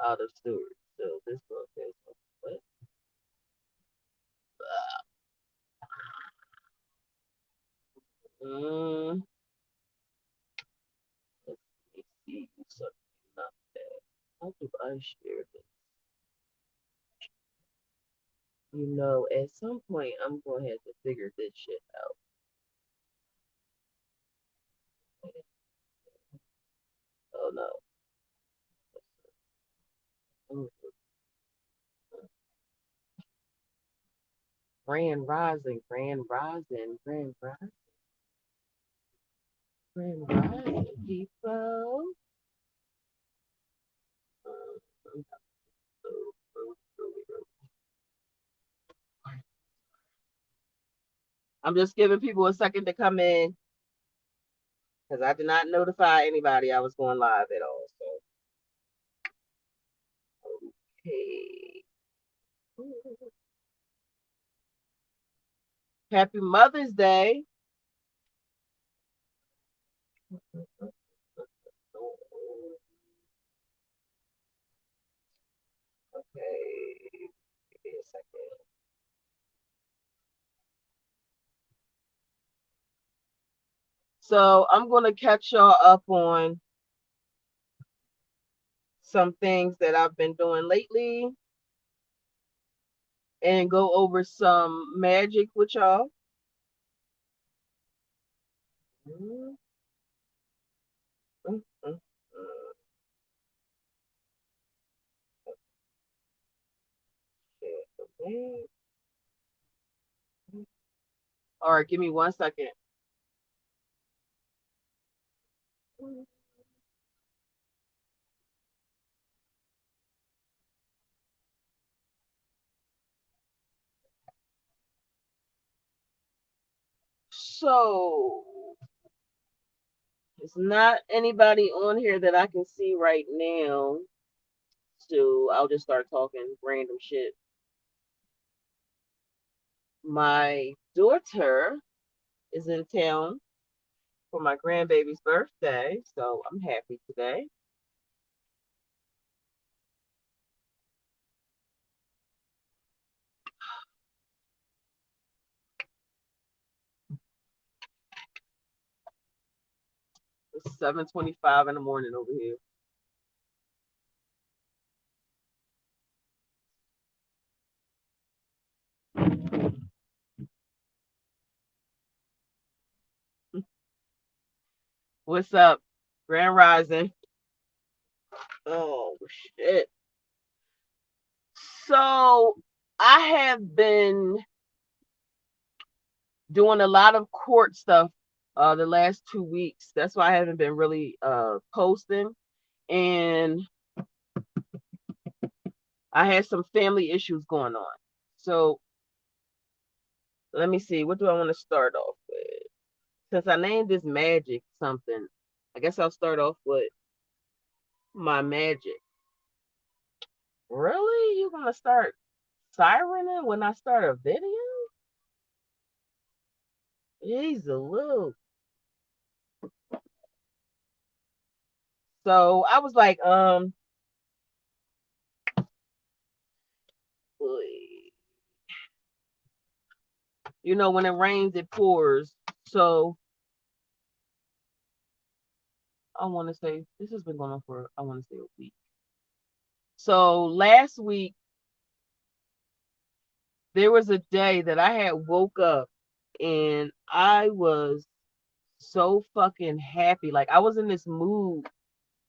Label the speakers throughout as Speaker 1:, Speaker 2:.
Speaker 1: out of storage. So this broadcast what? Mm, let's see something not bad. How do I share this? At some point I'm gonna have to figure this shit out. Oh no. Mm, Grand Rising, Grand Rising, Grand Rising, Grand Rising, people. I'm just giving people a second to come in because I did not notify anybody I was going live at all. So, okay. Happy Mother's Day. Okay. Give me a second. So, I'm going to catch y'all up on some things that I've been doing lately and go over some magic with y'all. Mm, mm, mm, okay. All right, give me 1 second. So, it's not anybody on here that I can see right now. So, I'll just start talking random shit. My daughter is in town for my grandbaby's birthday, so I'm happy today. It's 7:25 in the morning over here. What's up? Grand Rising. Oh shit. So I have been doing a lot of court stuff the last 2 weeks. That's why I haven't been really posting. And I had some family issues going on. So let me see, what do I want to start off with? Since I named this magic something, I guess I'll start off with my magic. Really? You gonna start sirening when I start a video? Jeez, a little. So I was like, when it rains, it pours. So I want to say this has been going on for, I want to say, a week. So last week there was a day that I had woke up and I was so fucking happy. Like I was in this mood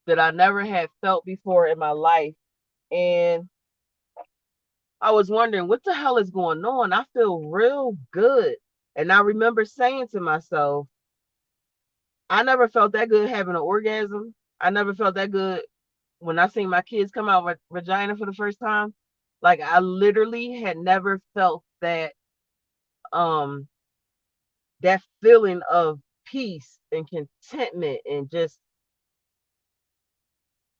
Speaker 1: that I never had felt before in my life. And I was wondering what the hell is going on. I feel real good. And I remember saying to myself, I never felt that good having an orgasm. I never felt that good when I seen my kids come out with vagina for the first time. Like I literally had never felt um that feeling of peace and contentment and just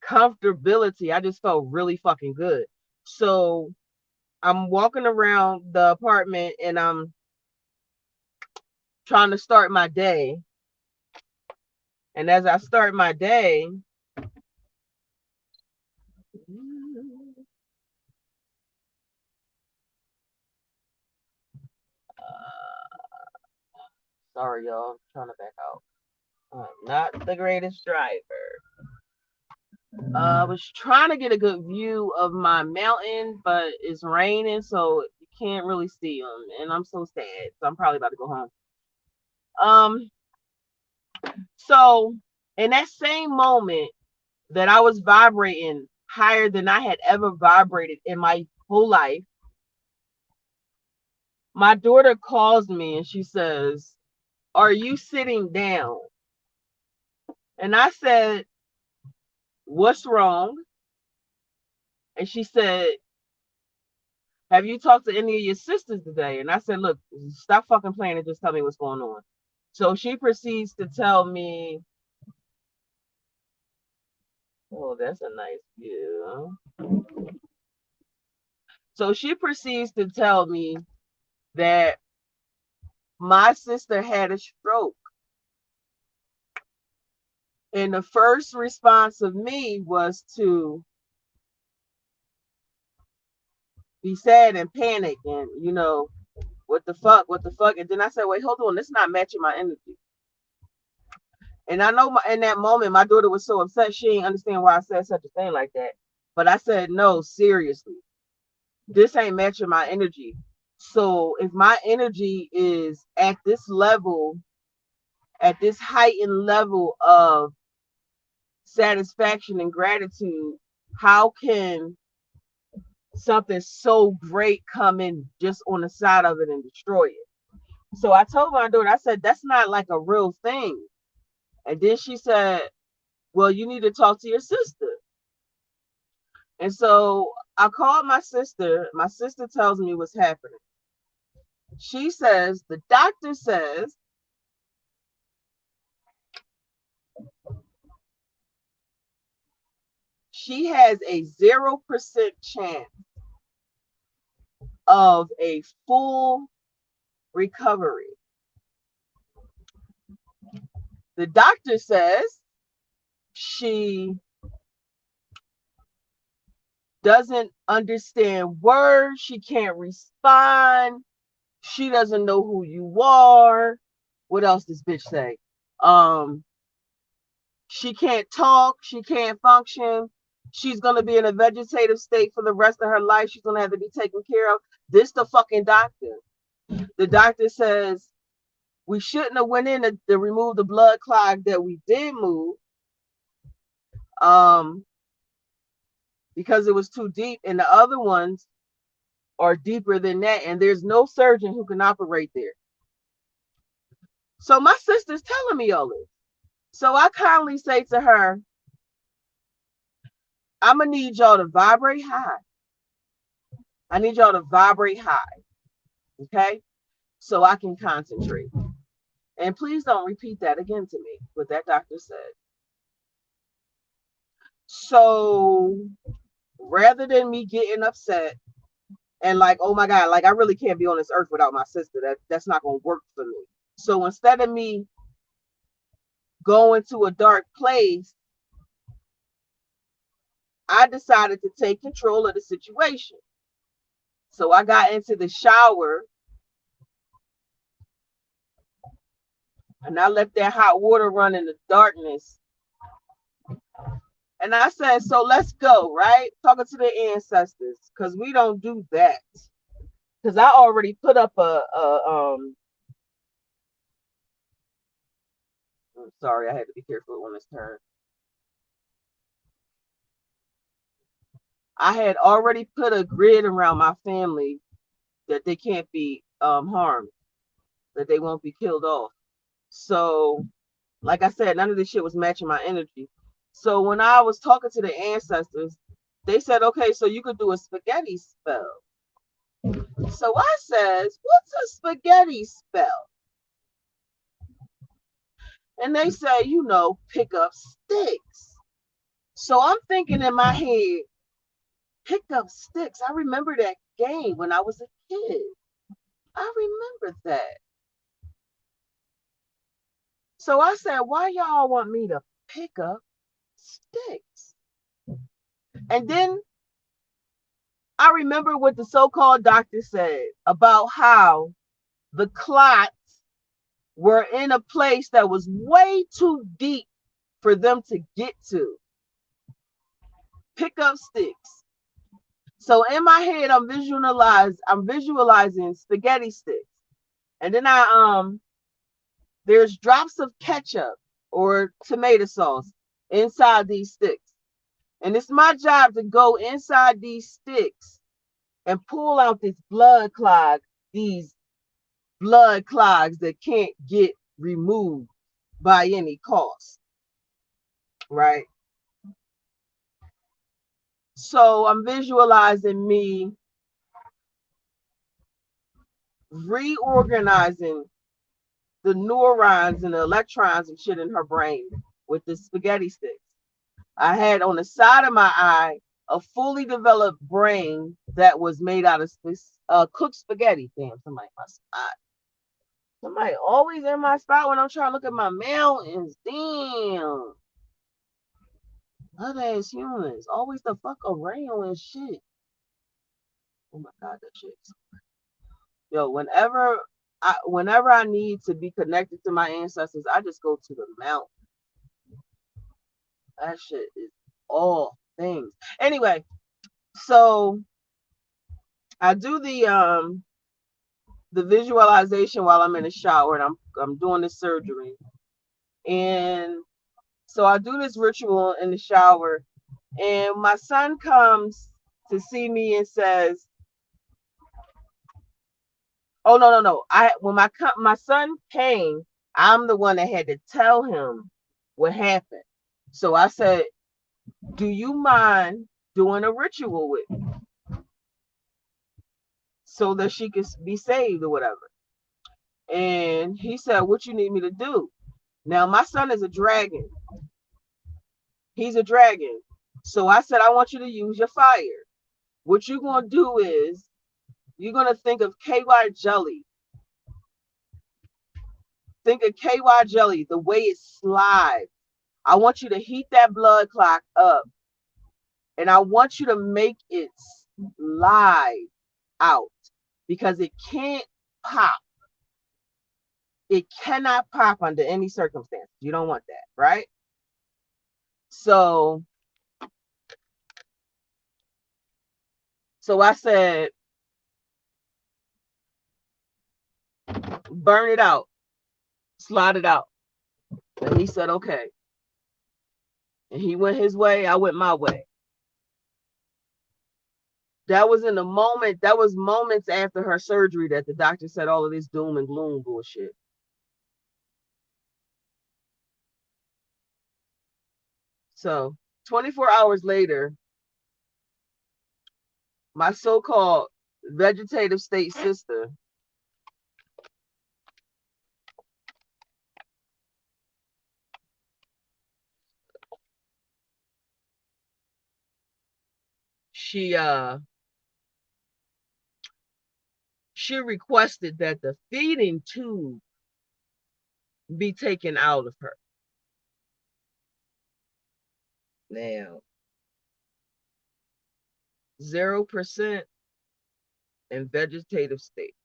Speaker 1: comfortability. I just felt really fucking good. So I'm walking around the apartment and I'm trying to start my day. And as I start my day, Sorry, y'all. I'm trying to back out. I'm not the greatest driver. I was trying to get a good view of my mountain, but it's raining, so you can't really see them, and I'm so sad. So I'm probably about to go home. Um, so in that same moment that I was vibrating higher than I had ever vibrated in my whole life, my daughter calls me and she says, "Are you sitting down?" And I said, "What's wrong?" And she said, "Have you talked to any of your sisters today?" And I said, "Look, stop fucking playing and just tell me what's going on." So she proceeds to tell me, "Oh, that's a nice view." So she proceeds to tell me that my sister had a stroke. And the first response of me was to be sad and panic and, what the fuck, what the fuck. And then I said, wait, hold on, this is not matching my energy. And I know in that moment, my daughter was so upset, she didn't understand why I said such a thing like that. But I said, no, seriously, this ain't matching my energy. So if my energy is at this level, at this heightened level of satisfaction and gratitude, how can something so great come in just on the side of it and destroy it? So I told my daughter, I said, that's not like a real thing. And then she said, well, you need to talk to your sister. And so I called my sister. My sister tells me what's happening. She says, the doctor says she has a 0% chance of a full recovery. The doctor says she doesn't understand words. She can't respond. She doesn't know who you are. What else does bitch say? Um, she can't talk. She can't function. She's gonna be in a vegetative state for the rest of her life. She's gonna have to be taken care of. This the fucking doctor. The doctor says we shouldn't have went in to remove the blood clot that we did move. Um, because it was too deep, and the other ones are deeper than that, and there's no surgeon who can operate there. So my sister's telling me all this. So I kindly say to her, I'm gonna need y'all to vibrate high. I need y'all to vibrate high, okay? So I can concentrate. And please don't repeat that again to me, what that doctor said. So rather than me getting upset and like, oh my God, like I really can't be on this earth without my sister. That's not gonna work for me. So instead of me going to a dark place, I decided to take control of the situation. So I got into the shower and I let that hot water run in the darkness. And I said, so let's go, right? Talking to the ancestors, because we don't do that. Because I already put up I'm sorry, I had to be careful on this turn. I had already put a grid around my family that they can't be harmed, that they won't be killed off. So, like I said, none of this shit was matching my energy. So when I was talking to the ancestors, they said, okay, so you could do a spaghetti spell. So I says, what's a spaghetti spell? And they say, pick up sticks. So I'm thinking in my head, pick up sticks. I remember that game when I was a kid. I remember that. So I said, why y'all want me to pick up sticks? And then I remember what the so-called doctor said about how the clots were in a place that was way too deep for them to get to. Pick up sticks. So in my head, I'm visualizing spaghetti sticks. And then there's drops of ketchup or tomato sauce inside these sticks. And it's my job to go inside these sticks and pull out these blood clogs that can't get removed by any cost. Right? So I'm visualizing me reorganizing the neurons and the electrons and shit in her brain with the spaghetti sticks. I had on the side of my eye a fully developed brain that was made out of this cooked spaghetti. Damn, somebody in my spot. Somebody always in my spot when I'm trying to look at my mountains. Damn. Other ass humans. Always the fuck around and shit. Oh my god, that shit. Yo, whenever I need to be connected to my ancestors, I just go to the mountain. That shit is all things. Anyway, so I do the visualization while I'm in the shower and I'm doing the surgery. And so I do this ritual in the shower and my son comes to see me and says, "Oh no. When my son came, I'm the one that had to tell him what happened." So I said, "Do you mind doing a ritual with me so that she could be saved or whatever?" And he said, "What you need me to do?" Now my son is a dragon. He's a dragon. So I said, "I want you to use your fire. What you're gonna do is you're gonna think of KY jelly. Think of KY jelly, the way it slides. I want you to heat that blood clot up and I want you to make it slide out because it can't pop. It cannot pop under any circumstances. You don't want that, right?" So I said, "Burn it out, slide it out." And he said, "Okay." And he went his way, I went my way. That was in the moment, that was moments after her surgery that the doctor said all of this doom and gloom bullshit. So 24 hours later, my so-called vegetative state sister, she requested that the feeding tube be taken out of her. Now, 0% in vegetative state.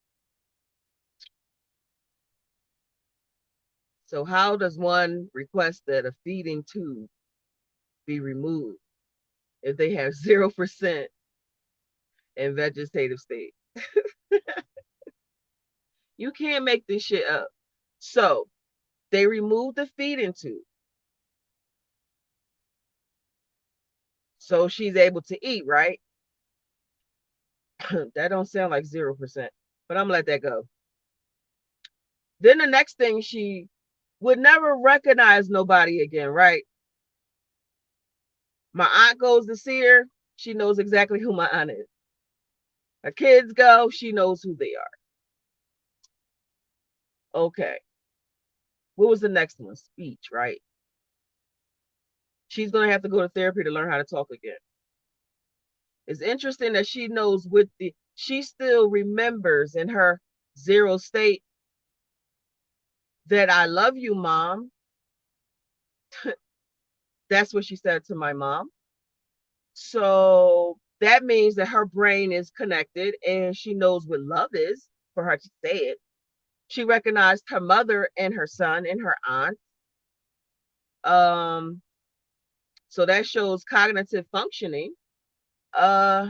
Speaker 1: So how does one request that a feeding tube be removed if they have 0% in vegetative state? You can't make this shit up. So they removed the feeding tube. So she's able to eat, right? That don't sound like 0%, but I'm gonna let that go. Then the next thing, she would never recognize nobody again, right? My aunt goes to see her. She knows exactly who my aunt is. Her kids go, she knows who they are. Okay. What was the next one? Speech, right? She's gonna have to go to therapy to learn how to talk again. It's interesting that she knows she still remembers in her 0 state that "I love you, mom." That's what she said to my mom. So that means that her brain is connected and she knows what love is for her to say it. She recognized her mother and her son and her aunt. Um, so that shows cognitive functioning. Uh,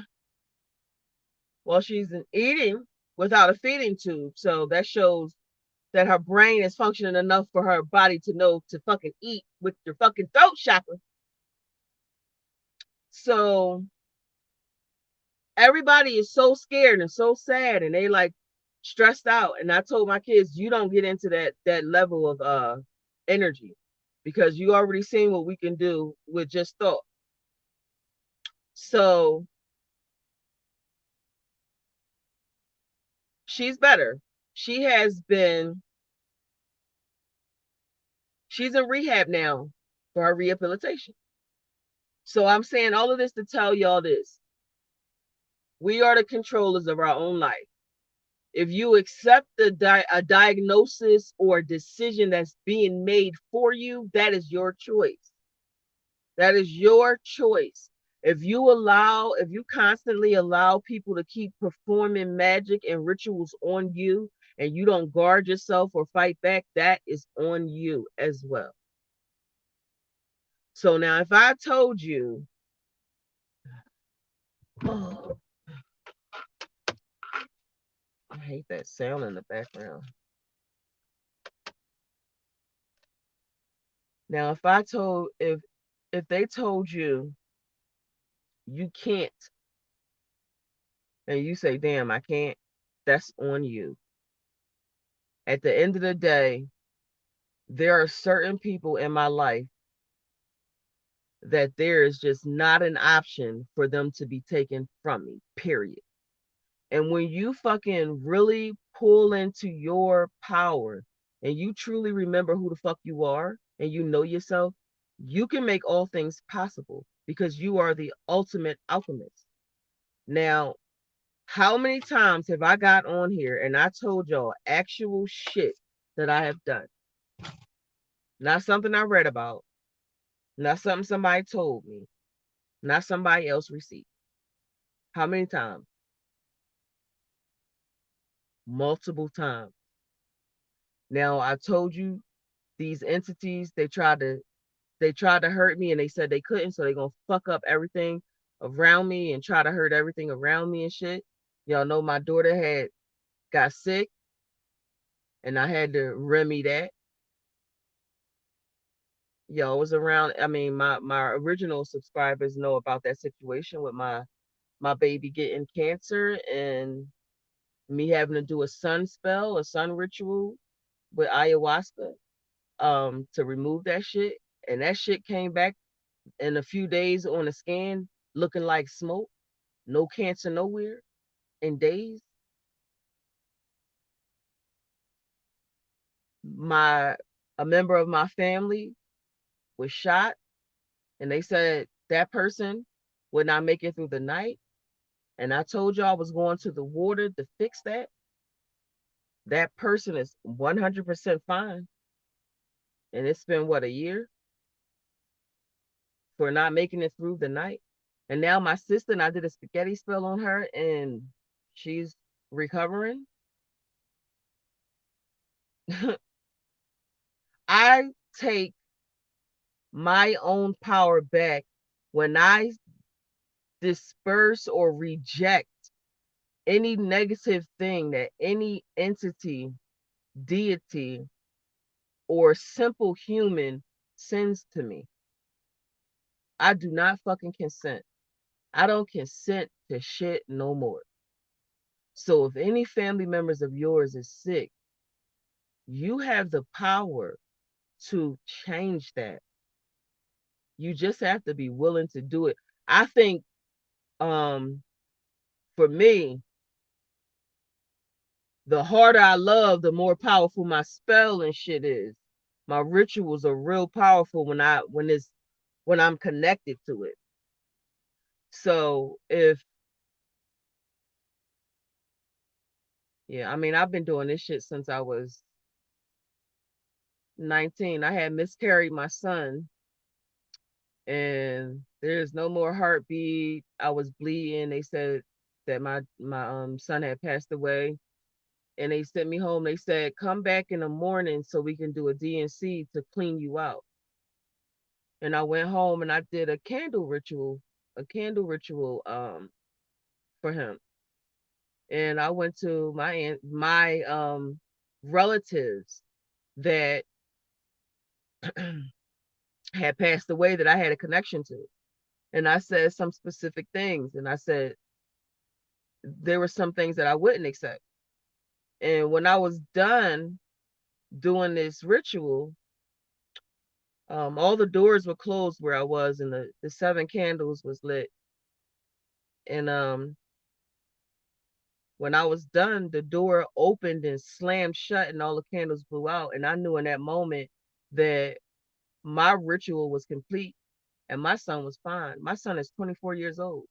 Speaker 1: well, she's eating without a feeding tube, so that shows that her brain is functioning enough for her body to know to fucking eat with your fucking throat chakra. So everybody is so scared and so sad and they like stressed out. And I told my kids, you don't get into that level of energy because you already seen what we can do with just thought. So she's better. She has been she's in rehab now for her rehabilitation. So I'm saying all of this to tell y'all this. We are the controllers of our own life. If you accept a diagnosis or a decision that's being made for you, that is your choice. That is your choice. If you constantly allow people to keep performing magic and rituals on you and you don't guard yourself or fight back, that is on you as well. So now, if I told you, oh, I hate that sound in the background. Now, if they told you you can't, and you say, "Damn, I can't," that's on you. At the end of the day, there are certain people in my life that there is just not an option for them to be taken from me, period. And when you fucking really pull into your power and you truly remember who the fuck you are and you know yourself, you can make all things possible because you are the ultimate alchemist. Now, how many times have I got on here and I told y'all actual shit that I have done? Not something I read about, not something somebody told me, not somebody else received. How many times? Multiple times. Now I told you these entities they tried to hurt me and they said they couldn't, so they're gonna fuck up everything around me and try to hurt everything around me and shit. Y'all know my daughter had got sick and I had to remedy that. Y'all was around. I mean, my original subscribers know about that situation with my baby getting cancer and me having to do a sun spell, a sun ritual with ayahuasca to remove that shit. And that shit came back in a few days on a scan looking like smoke, no cancer nowhere in days. My a member of my family was shot and they said that person would not make it through the night. And I told you I was going to the water to fix that. That person is 100% fine. And it's been what, a year for not making it through the night. And now my sister and I did a spaghetti spell on her and she's recovering. I take my own power back when I disperse or reject any negative thing that any entity, deity, or simple human sends to me. I do not fucking consent. I don't consent to shit no more. So if any family members of yours is sick, you have the power to change that. You just have to be willing to do it. I think um for me, the harder I love, the more powerful my spell and shit is. My rituals are real powerful when I'm connected to it. So if yeah, I mean I've been doing this shit since I was 19. I had miscarried my son and there's no more heartbeat. I was bleeding. They said that my son had passed away, and they sent me home. They said, come back in the morning so we can do a DNC to clean you out. And I went home and I did a candle ritual for him. And I went to my relatives that had passed away that I had a connection to. And I said some specific things. And I said there were some things that I wouldn't accept. And when I was done doing this ritual, all the doors were closed where I was, and the 7 candles was lit. And when I was done, the door opened and slammed shut, and all the candles blew out. And I knew in that moment that my ritual was complete, and my son was fine. My son is 24 years old.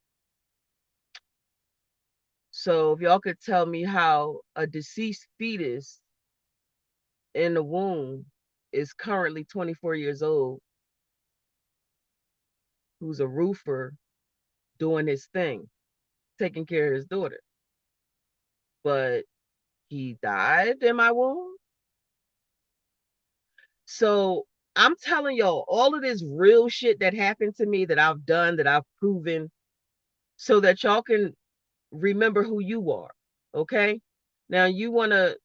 Speaker 1: So if y'all could tell me how a deceased fetus in the womb is currently 24 years old, who's a roofer doing his thing, taking care of his daughter. But he died in my womb. So I'm telling y'all all of this real shit that happened to me, that I've done, that I've proven, so that y'all can remember who you are. Okay. Now you want to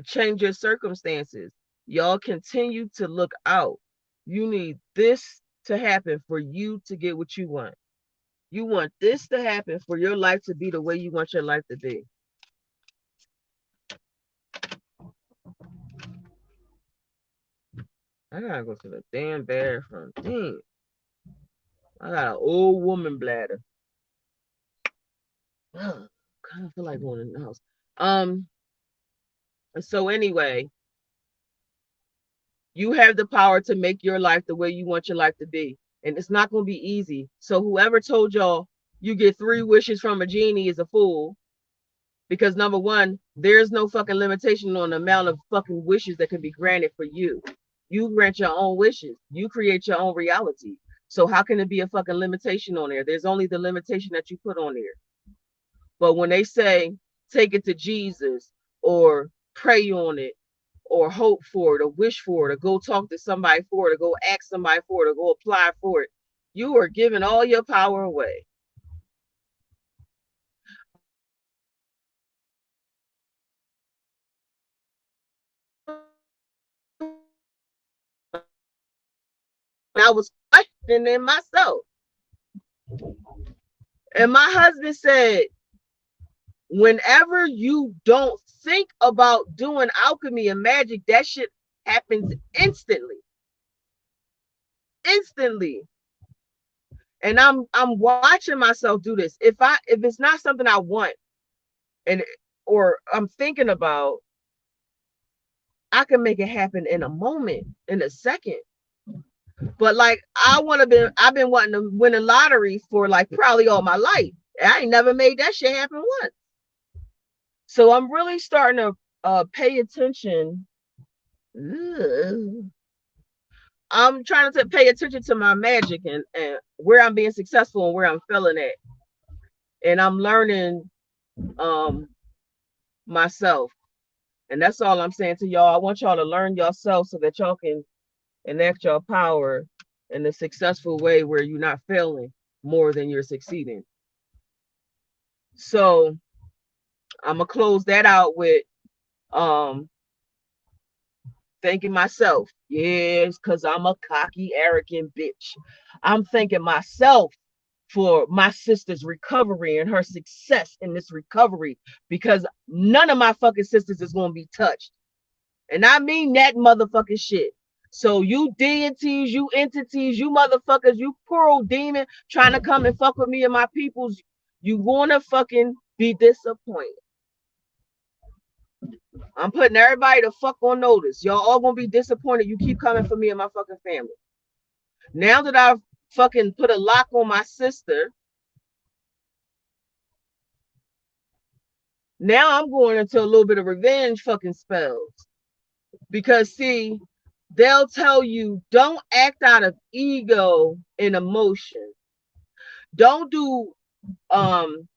Speaker 1: change your circumstances. Y'all continue to look out. You need this to happen for you to get what you want. You want this to happen for your life to be the way you want your life to be. I gotta go to the damn bathroom. Damn. I got an old woman bladder. Ugh, kind of feel like going in the house. Um, so anyway, you have the power to make your life the way you want your life to be. And it's not gonna be easy. So whoever told y'all you get 3 wishes from a genie is a fool. Because number one, there's no fucking limitation on the amount of fucking wishes that can be granted for you. You grant your own wishes. You create your own reality. So how can it be a fucking limitation on there? There's only the limitation that you put on there. But when they say take it to Jesus, or pray on it, or hope for it, or wish for it, or go talk to somebody for it, or go ask somebody for it, or go apply for it, you are giving all your power away. I was questioning myself. And my husband said, whenever you don't think about doing alchemy and magic, that shit happens instantly. Instantly. And I'm watching myself do this. If it's not something I want, and or I'm thinking about, I can make it happen in a moment, in a second. But like I've been wanting to win a lottery for like probably all my life. I ain't never made that shit happen once. So I'm really starting to pay attention. Ugh. I'm trying to pay attention to my magic, and where I'm being successful and where I'm failing at. And I'm learning um myself. And that's all I'm saying to y'all. I want y'all to learn yourself so that y'all can enact your power in a successful way where you're not failing more than you're succeeding. So I'm gonna close that out with um thanking myself. Yes, because I'm a cocky, arrogant bitch. I'm thanking myself for my sister's recovery and her success in this recovery, because none of my fucking sisters is going to be touched. And I mean that motherfucking shit. So you deities, you entities, you motherfuckers, you poor old demon trying to come and fuck with me and my peoples, you gonna fucking be disappointed. I'm putting everybody the fuck on notice. Y'all all gonna be disappointed. You keep coming for me and my fucking family. Now that I've fucking put a lock on my sister, now I'm going into a little bit of revenge fucking spells. Because see, they'll tell you don't act out of ego and emotion. Don't do um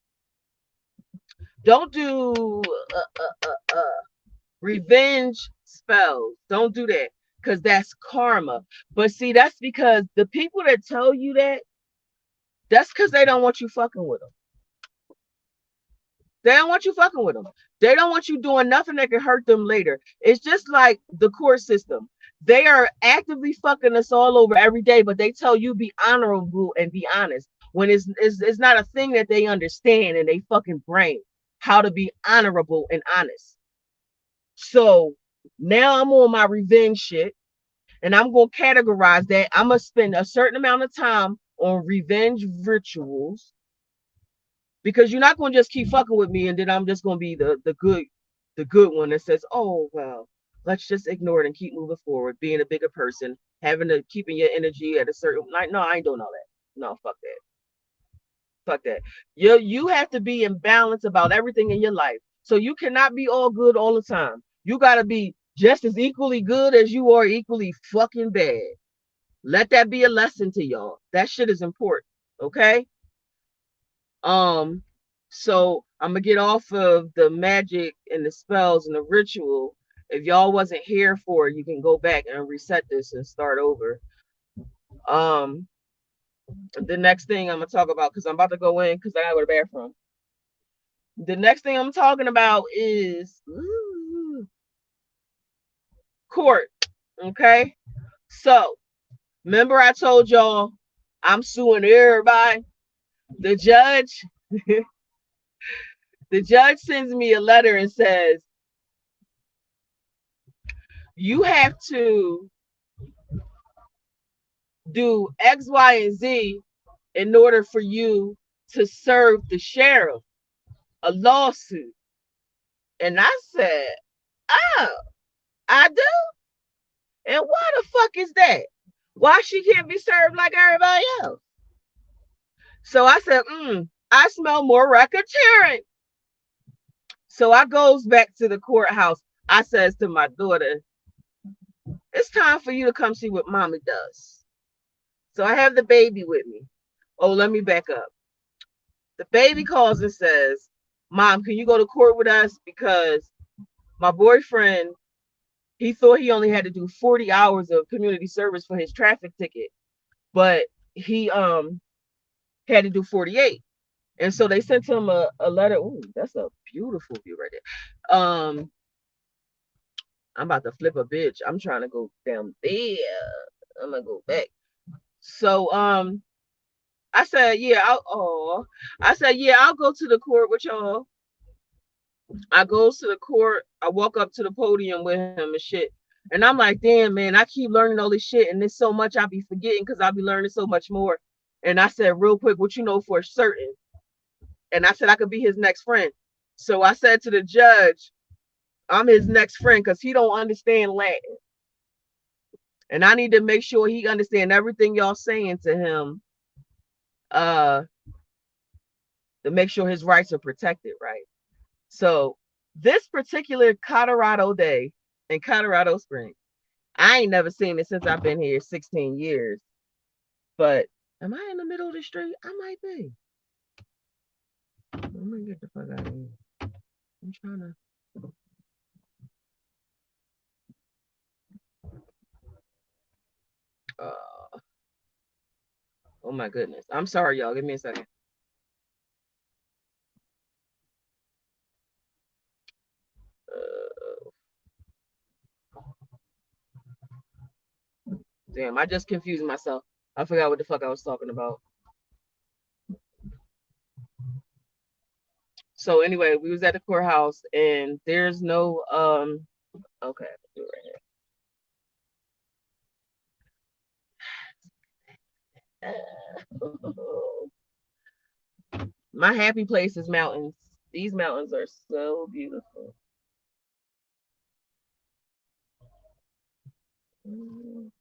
Speaker 1: don't do revenge spells. Don't do that because that's karma. But see, that's because the people that tell you that, that's because they don't want you fucking with them. They don't want you fucking with them. They don't want you doing nothing that can hurt them later. It's just like the court system. They are actively fucking us all over every day, but they tell you be honorable and be honest when it's not a thing that they understand in they fucking brain how to be honorable and honest. So now I'm on my revenge shit, and I'm gonna categorize that. I'm gonna spend a certain amount of time on revenge rituals because you're not gonna just keep fucking with me and then I'm just gonna be the good one that says, oh well, let's just ignore it and keep moving forward, being a bigger person, having to keeping your energy at a certain like, no, I ain't doing all that. No, fuck that. Fuck that. You have to be in balance about everything in your life. So you cannot be all good all the time. You gotta be just as equally good as you are equally fucking bad. Let that be a lesson to y'all. That shit is important. Okay. Um, so I'm gonna get off of the magic and the spells and the ritual. If y'all wasn't here for it, you can go back and reset this and start over. Um, the next thing I'm gonna talk about, because I'm about to go in because I gotta go to the bathroom. The next thing I'm talking about is court. Okay. So remember I told y'all I'm suing everybody. The judge, the judge sends me a letter and says, you have to do X, Y, and Z in order for you to serve the sheriff a lawsuit. And I said, oh, I do? And why the fuck is that? Why she can't be served like everybody else? So I said, I smell more racketeering. So I goes back to the courthouse. I says to my daughter, it's time for you to come see what mommy does. So I have the baby with me. Oh, let me back up. The baby calls and says, Mom, can you go to court with us? Because my boyfriend, he thought he only had to do 40 hours of community service for his traffic ticket, but he had to do 48. And so they sent him a letter. Ooh, that's a beautiful view right there. I'm about to flip a bitch. I'm trying to go down there. I'm gonna go back. So I said, yeah, I'll go to the court with y'all. I goes to the court. I walk up to the podium with him and shit. And I'm like, damn, man, I keep learning all this shit. And there's so much I be forgetting because I be learning so much more. And I said, real quick, what you know for certain? And I said, I could be his next friend. So I said to the judge, I'm his next friend because he don't understand Latin. And I need to make sure he understand everything y'all saying to him uh, to make sure his rights are protected, right? So this particular Colorado day in Colorado Springs, I ain't never seen it since I've been here 16 years. But am I in the middle of the street? I might be. I'm gonna get the fuck out of here. I'm trying to. Oh my goodness. I'm sorry, y'all. Give me a second. Damn, I just confused myself. I forgot what the fuck I was talking about. So anyway, we was at the courthouse and there's no okay, do it right here. My happy place is mountains. These mountains are so beautiful. Ooh.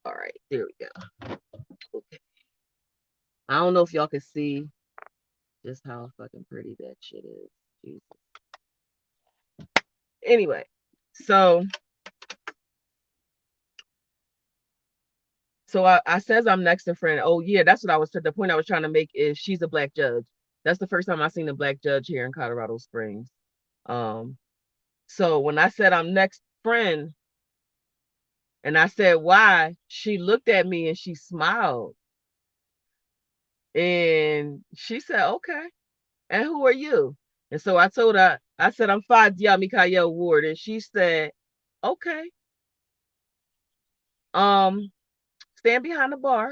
Speaker 1: All right, there we go. Okay. I don't know if y'all can see just how fucking pretty that shit is. Jesus. Anyway, so I says I'm next to friend. Oh yeah, that's what I was. The point I was trying to make is she's a black judge. That's the first time I seen a black judge here in Colorado Springs. Um, so when I said I'm next friend, and I said why, she looked at me and she smiled, and she said, "Okay, and who are you?" And so I told her, I said I'm Fadia Mikael Ward, and she said, "Okay, um, stand behind the bar."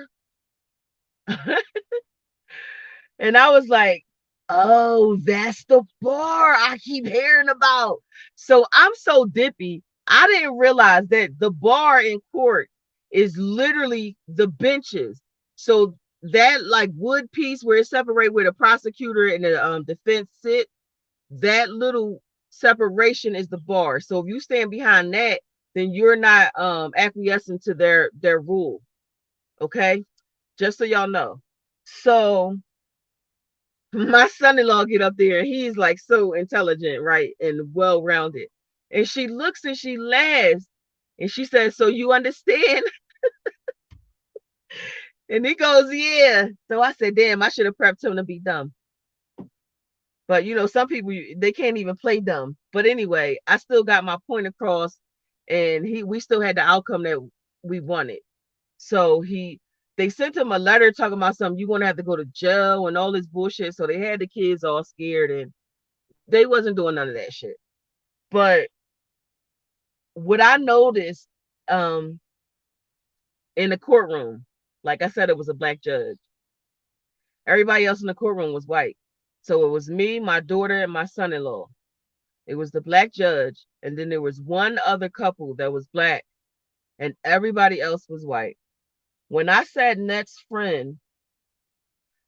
Speaker 1: And I was like, oh, that's the bar I keep hearing about. So I'm so dippy. I didn't realize that the bar in court is literally the benches. So that like wood piece where it's separate where the prosecutor and the defense sit, that little separation is the bar. So if you stand behind that, then you're not acquiescing to their rule. Okay, just so y'all know. So my son-in-law get up there and he's like so intelligent, right, and well-rounded, and she looks and she laughs and she says, so you understand? And he goes, yeah. So I said, damn, I should have prepped him to be dumb, but you know, some people, they can't even play dumb. But anyway, I still got my point across, and we still had the outcome that we wanted. So they sent him a letter talking about something, you're gonna have to go to jail and all this bullshit. So they had the kids all scared, and they wasn't doing none of that shit. But what I noticed um in the courtroom, like I said, it was a black judge. Everybody else in the courtroom was white. So it was me, my daughter, and my son-in-law. It was the black judge, and then there was one other couple that was black, and everybody else was white. When I said next friend,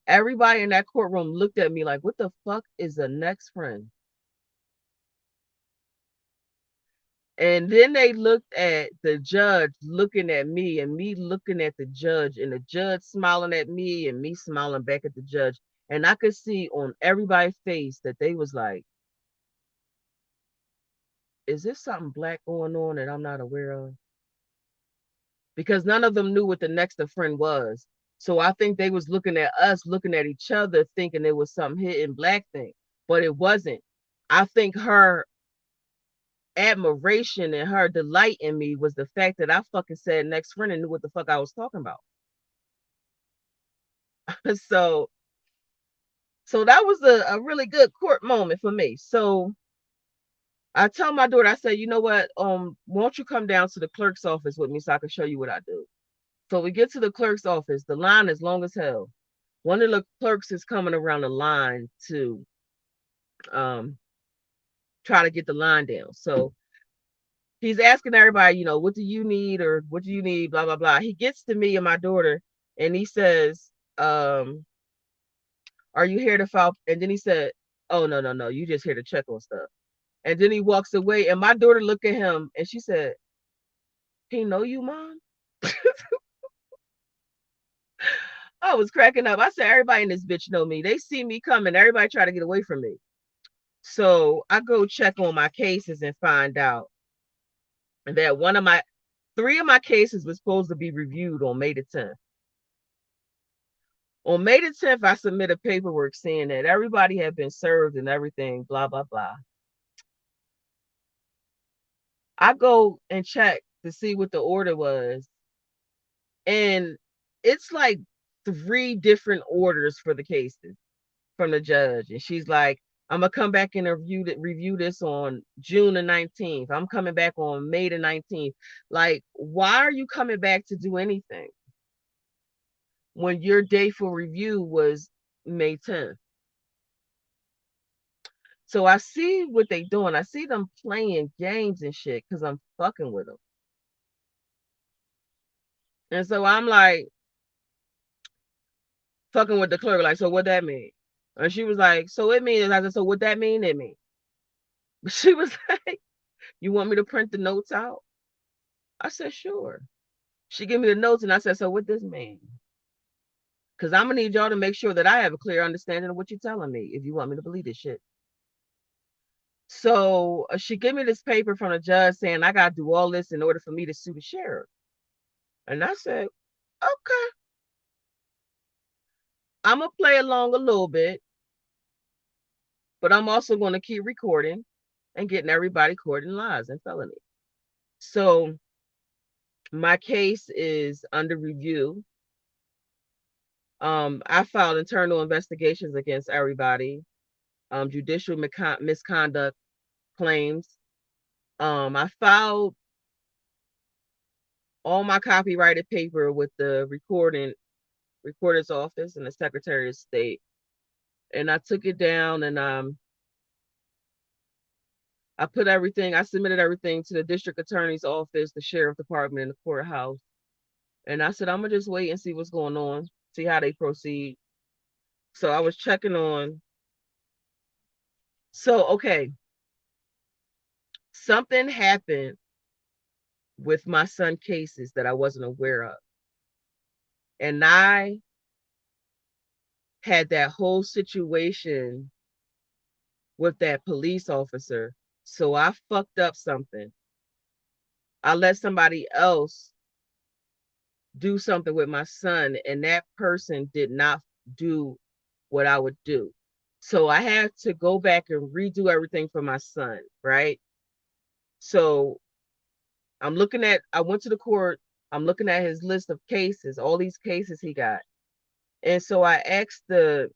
Speaker 1: everybody in that courtroom looked at me like, what the fuck is a next friend? And then they looked at the judge looking at me, and me looking at the judge, and the judge smiling at me and me smiling back at the judge. And I could see on everybody's face that they was like, is this something black going on that I'm not aware of? Because none of them knew what the next of friend was. So I think they was looking at us, looking at each other, thinking it was some hidden black thing, but it wasn't. I think her admiration and her delight in me was the fact that I fucking said next friend and knew what the fuck I was talking about. so so that was a really good court moment for me. So I tell my daughter, I said, you know what, won't you come down to the clerk's office with me so I can show you what I do? So we get to the clerk's office. The line is long as hell. One of the clerks is coming around the line to um try to get the line down. So he's asking everybody, you know, what do you need, or what do you need, blah blah blah. He gets to me and my daughter, and he says, are you here to file? And then he said, oh no no no, you just here to check on stuff. And then he walks away, and my daughter looked at him and she said, he know you, mom? I was cracking up. I said, everybody in this bitch know me. They see me coming, everybody try to get away from me. So I go check on my cases and find out that three of my cases was supposed to be reviewed on May the 10th. On May the 10th, I submitted paperwork saying that everybody had been served and everything, blah, blah, blah. I go and check to see what the order was, and it's like three different orders for the cases from the judge. And she's like, I'm gonna come back and review this on June the 19th. I'm coming back on May the 19th. Like, why are you coming back to do anything when your day for review was May 10th? So I see what they doing. I see them playing games and shit because I'm fucking with them. And so I'm like fucking with the clerk, like, so what that mean? And she was like, so it means, I said, so what that mean? It mean. She was like, you want me to print the notes out? I said, sure. She gave me the notes and I said, so what this mean? Because I'm gonna need y'all to make sure that I have a clear understanding of what you're telling me if you want me to believe this shit. So she gave me this paper from the judge saying I got to do all this in order for me to sue the sheriff. And I said, okay, I'm going to play along a little bit, but I'm also going to keep recording and getting everybody caught in lies and felony. So my case is under review. I filed internal investigations against everybody, judicial misconduct claims. I filed all my copyrighted paper with the recorder's office and the Secretary of State, and I took it down and I submitted everything to the district attorney's office, the sheriff department, and the courthouse. And I said, I'm gonna just wait and see what's going on, see how they proceed. So I was checking on. So, okay, something happened with my son cases that I wasn't aware of. And I had that whole situation with that police officer. So I fucked up something. I let somebody else do something with my son, and that person did not do what I would do. So I had to go back and redo everything for my son, right? So I went to the court, I'm looking at his list of cases, all these cases he got. And so I asked the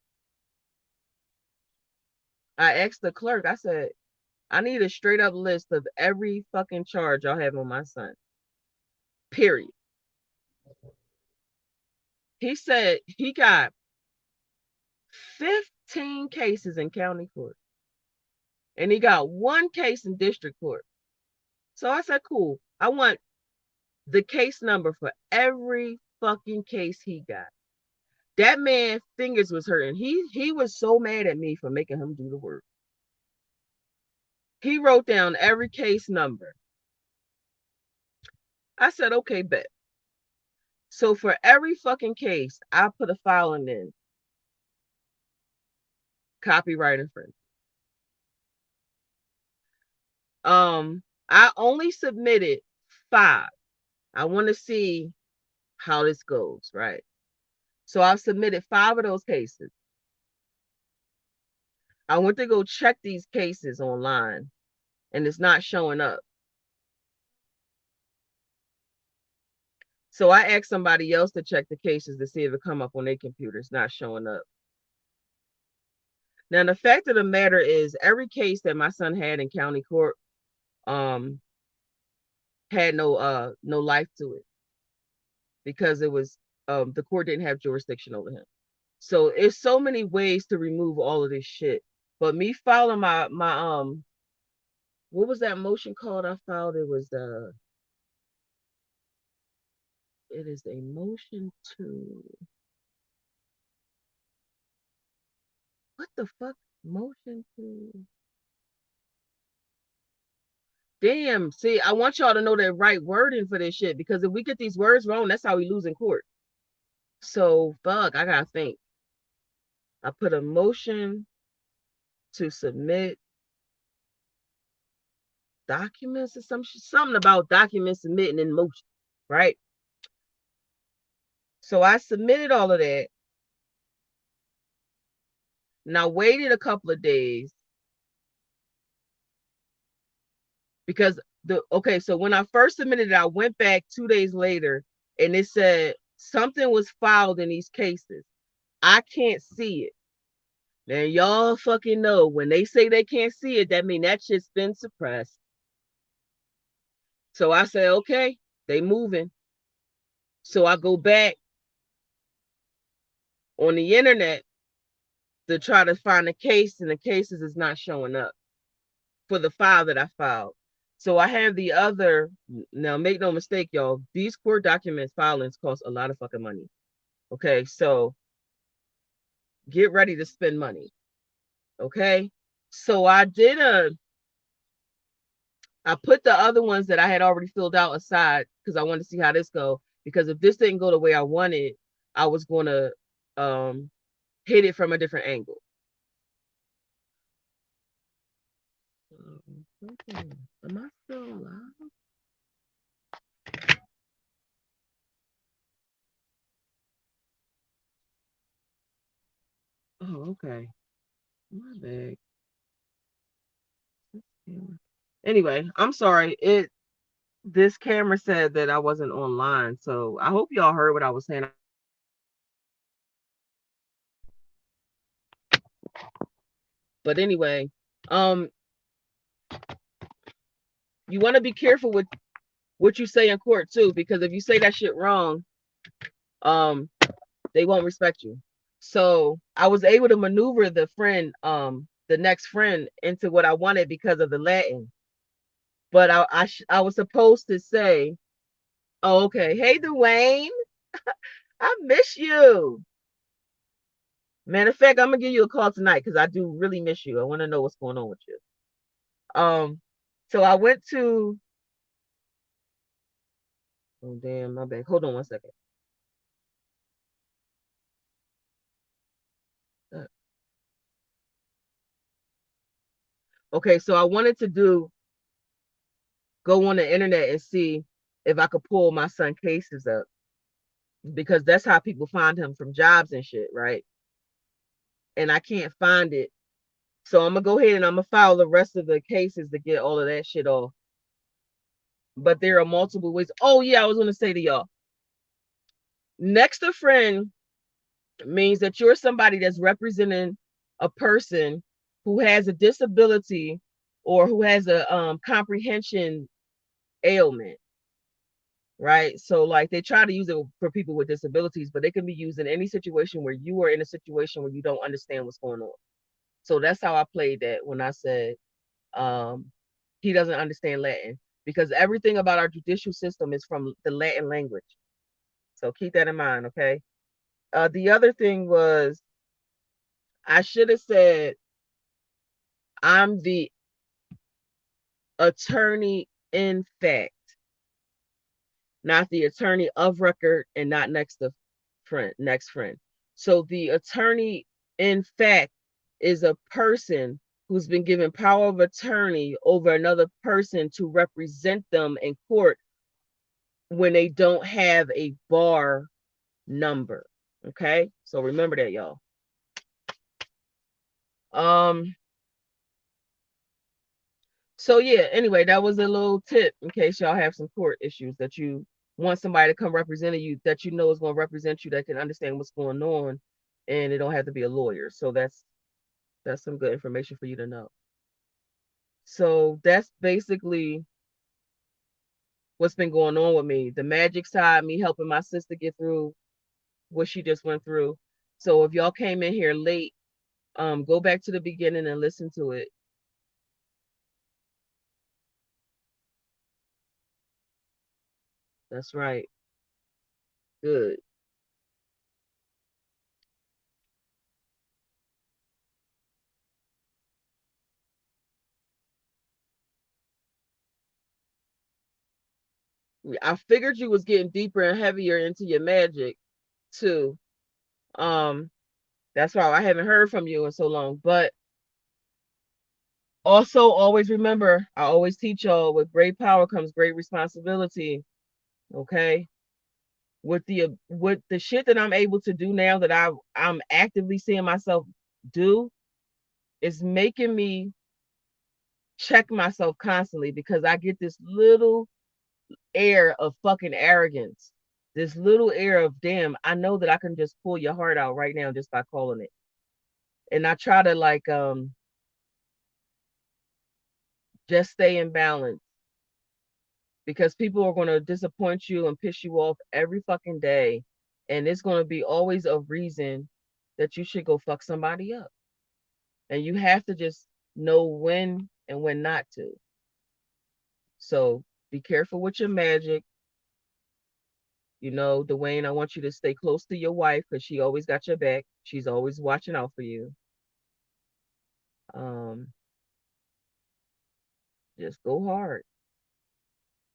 Speaker 1: clerk, I said, I need a straight up list of every fucking charge y'all have on my son. Period. He said he got 15 cases in county court. And he got one case in district court. So I said, cool. I want the case number for every fucking case he got. That man fingers was hurting. He was so mad at me for making him do the work. He wrote down every case number. I said, okay, bet. So for every fucking case, I put a filing in. Copyright infringement. I only submitted 5. I want to see how this goes, right? So I've submitted 5 of those cases. I went to go check these cases online and it's not showing up. So I asked somebody else to check the cases to see if it come up on their computer. It's not showing up. Now the fact of the matter is every case that my son had in county court had no life to it because it was the court didn't have jurisdiction over him. So it's so many ways to remove all of this shit. But me filing my what was that motion called I filed? It is a motion to, what the fuck? Motion to, damn, see, I want y'all to know the right wording for this shit because if we get these words wrong, that's how we lose in court. So fuck, I gotta think. I put a motion to submit documents or something about documents submitting in motion, right? So I submitted all of that. And I waited a couple of days because so when I first submitted it, I went back 2 days later and it said something was filed in these cases. I can't see it. Now y'all fucking know when they say they can't see it, that means that shit's been suppressed. So I say, okay, they moving. So I go back on the internet to try to find a case, and the cases is not showing up for the file that I filed. So I have the other. Now, make no mistake, y'all. These court documents filings cost a lot of fucking money. Okay, so get ready to spend money. Okay, so I put the other ones that I had already filled out aside because I wanted to see how this go. Because if this didn't go the way I wanted, I was going to hit it from a different angle. Okay. Am I still alive? Oh, okay. My bad. Anyway, I'm sorry. This camera said that I wasn't online, so I hope y'all heard what I was saying. But anyway, um, you want to be careful with what you say in court too, because if you say that shit wrong, um, they won't respect you. So I was able to maneuver the next friend into what I wanted because of the Latin. But I was supposed to say, oh, okay, hey Dwayne, I miss you. Matter of fact, I'm gonna give you a call tonight because I do really miss you. I want to know what's going on with you. Um, so I went to. Oh damn, my bad. Hold on one second. Uh, Okay, so I wanted to go on the internet and see if I could pull my son cases up because that's how people find him from jobs and shit, right? And I can't find it. So I'm gonna go ahead and I'm gonna file the rest of the cases to get all of that shit off. But there are multiple ways. Oh yeah, I was gonna say to y'all, next to friend means that you're somebody that's representing a person who has a disability or who has a comprehension ailment, right? So like they try to use it for people with disabilities, but it can be used in any situation where you are in a situation where you don't understand what's going on. So that's how I played that when I said um, he doesn't understand Latin because everything about our judicial system is from the Latin language. So keep that in mind, okay? The other thing was I should have said I'm the attorney in fact, not the attorney of record and not next friend. So the attorney in fact is a person who's been given power of attorney over another person to represent them in court when they don't have a bar number. Okay? So remember that, y'all. Um So yeah, anyway, that was a little tip in case y'all have some court issues that you want somebody to come represent you that you know is going to represent you that can understand what's going on and it don't have to be a lawyer. So that's some good information for you to know. So that's basically what's been going on with me. The magic side, me helping my sister get through what she just went through. So if y'all came in here late, go back to the beginning and listen to it. That's right. Good. I figured you was getting deeper and heavier into your magic too. Um, that's why I haven't heard from you in so long. But also always remember, I always teach y'all with great power comes great responsibility. Okay. With the shit that I'm able to do now that I'm actively seeing myself do is making me check myself constantly because I get this little air of fucking arrogance. This little air of damn, I know that I can just pull your heart out right now just by calling it. And I try to like just stay in balance because people are going to disappoint you and piss you off every fucking day. And it's going to be always a reason that you should go fuck somebody up. And you have to just know when and when not to. So be careful with your magic. You know, Dwayne, I want you to stay close to your wife because she always got your back. She's always watching out for you. Um, just go hard.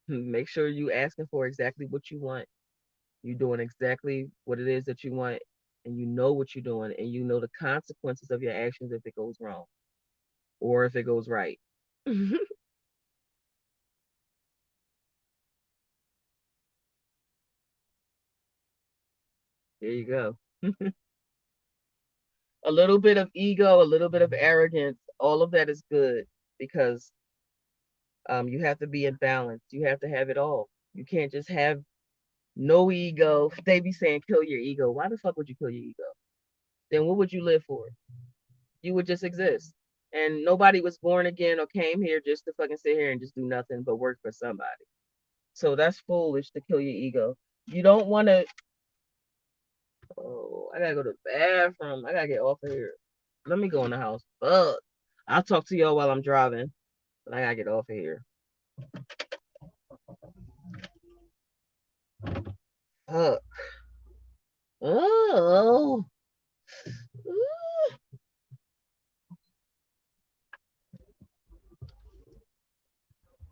Speaker 1: Make sure you asking for exactly what you want. You doing exactly what it is that you want, and you know what you're doing, and you know the consequences of your actions if it goes wrong or if it goes right. There you go. A little bit of ego, a little bit of arrogance, all of that is good because you have to be in balance. You have to have it all. You can't just have no ego. They be saying kill your ego. Why the fuck would you kill your ego? Then what would you live for? You would just exist. And nobody was born again or came here just to fucking sit here and just do nothing but work for somebody. So that's foolish to kill your ego. You don't want to. Oh, I gotta go to the bathroom. I gotta get off of here. Let me go in the house. Fuck. I'll talk to y'all while I'm driving, but I gotta get off of here. Fuck. Oh.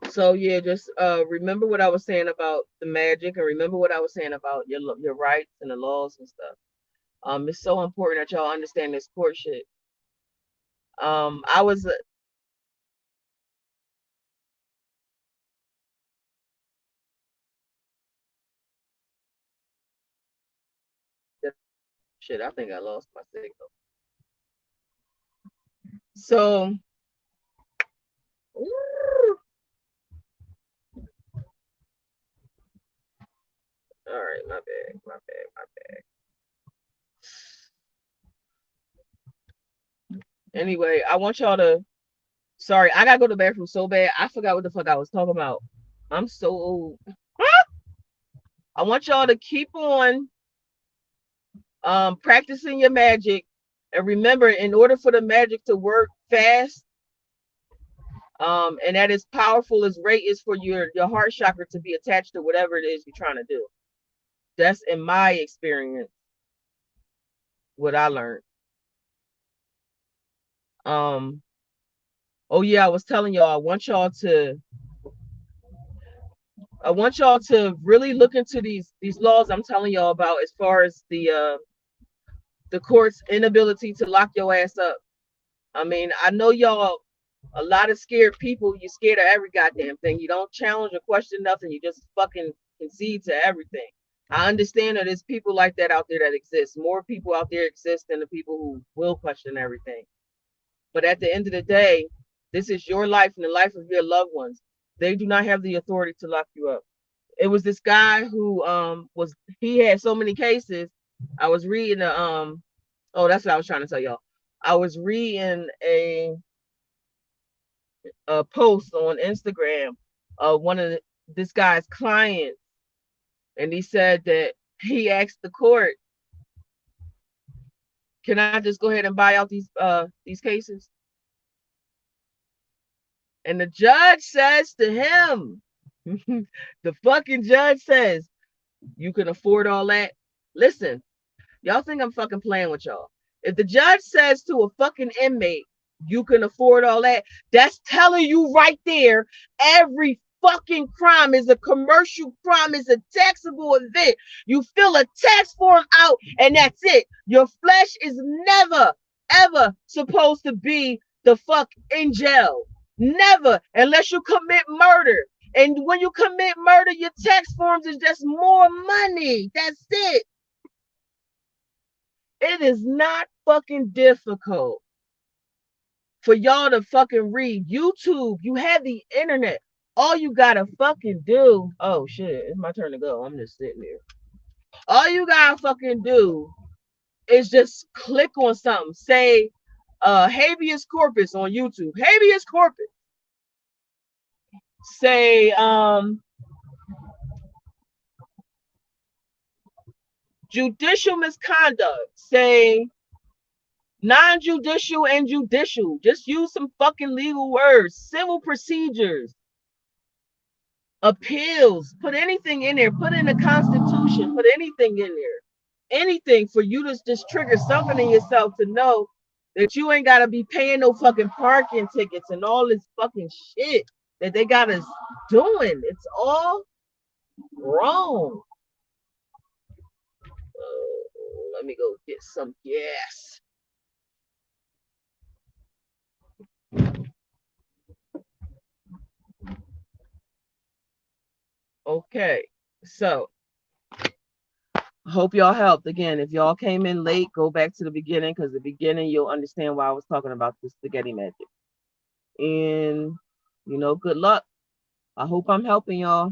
Speaker 1: So yeah, just remember what I was saying about the magic, and remember what I was saying about your rights and the laws and stuff. It's so important that y'all understand this court shit. I was shit. I think I lost my signal. So, all right, my bad, my bad, my bad. Anyway, I want y'all to. Sorry, I gotta go to the bathroom so bad. I forgot what the fuck I was talking about. I'm so old. I want y'all to keep on practicing your magic, and remember, in order for the magic to work fast, and that is powerful as rate is for your heart chakra to be attached to whatever it is you're trying to do. That's in my experience what I learned. Um, oh yeah, I was telling y'all, I want y'all to really look into these laws I'm telling y'all about as far as the court's inability to lock your ass up. I mean, I know y'all a lot of scared people. You're scared of every goddamn thing. You don't challenge or question nothing. You just fucking concede to everything. I understand that there's people like that out there that exist. More people out there exist than the people who will question everything. But at the end of the day, this is your life and the life of your loved ones. They do not have the authority to lock you up. It was this guy who he had so many cases. I was reading oh, that's what I was trying to tell y'all. I was reading a post on Instagram of one of this guy's clients, and he said that he asked the court, "Can I just go ahead and buy out these cases?" And the judge says to him, the fucking judge says, "You can afford all that." Listen, y'all think I'm fucking playing with y'all. If the judge says to a fucking inmate, "You can afford all that," that's telling you right there, every fucking crime is a commercial crime, is a taxable event. You fill a tax form out and that's it. Your flesh is never, ever supposed to be the fuck in jail. Never, unless you commit murder. And when you commit murder, your tax forms is just more money. That's it. It is not fucking difficult for y'all to fucking read YouTube. You have the internet. All you gotta fucking do. Oh shit, it's my turn to go. I'm just sitting there. All you gotta fucking do is just click on something. Say habeas corpus on YouTube. Habeas corpus. Say judicial misconduct. Say non-judicial and judicial. Just use some fucking legal words. Civil procedures. Appeals. Put anything in there. Put in the Constitution. Put anything in there. Anything for you to just trigger something in yourself to know that you ain't gotta be paying no fucking parking tickets and all this fucking shit that they got us doing. It's all wrong. Let me go get some gas. Okay, so Hope y'all helped. Again, if y'all came in late, go back to the beginning, because the beginning you'll understand why I was talking about the spaghetti magic. And good luck. I hope I'm helping y'all.